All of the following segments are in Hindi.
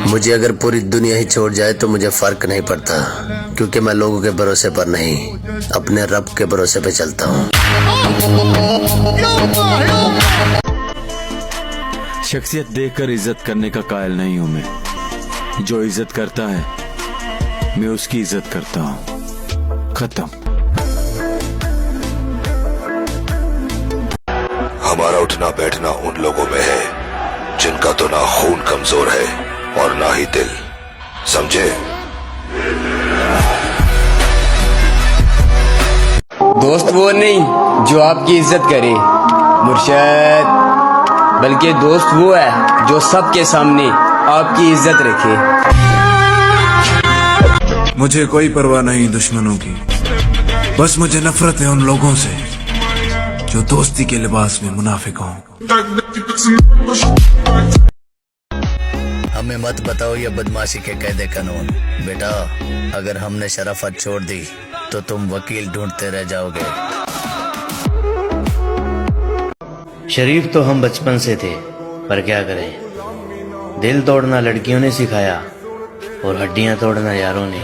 मुझे अगर पूरी दुनिया ही छोड़ जाए तो मुझे फर्क नहीं पड़ता, क्योंकि मैं लोगों के भरोसे पर नहीं, अपने रब के भरोसे पे चलता हूँ। शख्सियत देखकर इज्जत करने का कायल नहीं हूं मैं। जो इज्जत करता है मैं उसकी इज्जत करता हूं। खत्म। हमारा उठना बैठना उन लोगों में है जिनका तो ना खून कमजोर है और ना ही दिल, समझे? दोस्त वो नहीं जो आपकी इज्जत करे मुर्शद, बल्कि दोस्त वो है जो सबके सामने आपकी इज्जत रखे। मुझे कोई परवाह नहीं दुश्मनों की, बस मुझे नफरत है उन लोगों से जो दोस्ती के लिबास में मुनाफिक हों। हमें मत बताओ ये बदमाशी के कायदे कानून। बेटा, अगर हमने शराफत छोड़ दी तो तुम वकील ढूंढते रह जाओगे। शरीफ तो हम बचपन से थे, पर क्या करें, दिल तोड़ना लड़कियों ने सिखाया और हड्डियां तोड़ना यारों ने।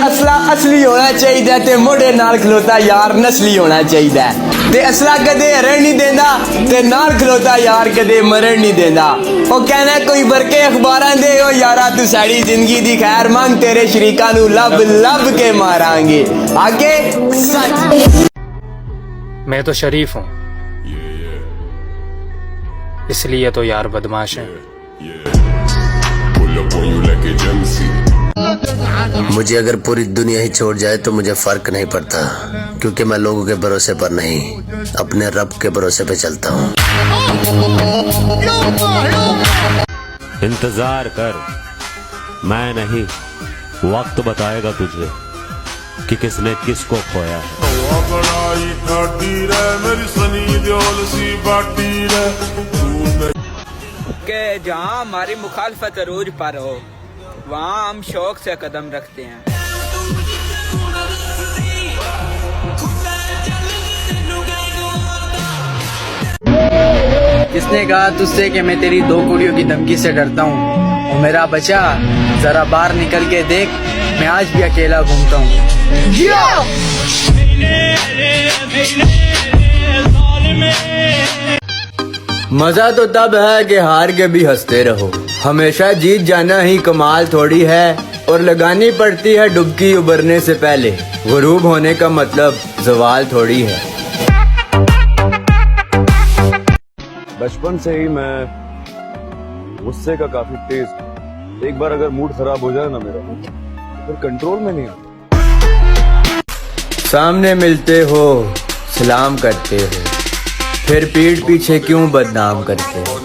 असला असली होना चाहिए ते मोढ़े नाल खलोता यार नस्ली होना चाहिए। ते असला कदे हरण नहीं देंदा ते नाल खलोता यार कदे मरण नहीं देंदा। ओ कहना कोई बरके अखबारां दे ओ यारा तू साड़ी जिंदगी दी खैर मांग, तेरे शरीकां नू लब लब के मारांगे। आगे मैं तो शरीफ हूँ, इसलिए तो यार बदमाश है। मुझे अगर पूरी दुनिया ही छोड़ जाए तो मुझे फर्क नहीं पड़ता, क्योंकि मैं लोगों के भरोसे पर नहीं, अपने रब के भरोसे पे चलता हूँ। इंतजार कर, मैं नहीं, वक्त बताएगा तुझे कि किसने किसको खोया है। के जहाँ हमारी मुखालफत अरूज पर हो वहाँ हम शौक से कदम रखते हैं। किसने कहा तुझसे कि मैं तेरी 2 कुड़ियों की धमकी से डरता हूँ? और मेरा बच्चा जरा बाहर निकल के देख, मैं आज भी अकेला घूमता हूँ। मजा तो तब है कि हार के भी हंसते रहो। हमेशा जीत जाना ही कमाल थोड़ी है, और लगानी पड़ती है डुबकी उबरने से पहले। गुरूब होने का मतलब जवाल थोड़ी है। बचपन से ही मैं गुस्से का काफी तेज। एक बार अगर मूड खराब हो जाए ना मेरा, फिर कंट्रोल में नहीं आता। सामने मिलते हो सलाम करते हो, फिर पीठ पीछे क्यों बदनाम करते हो?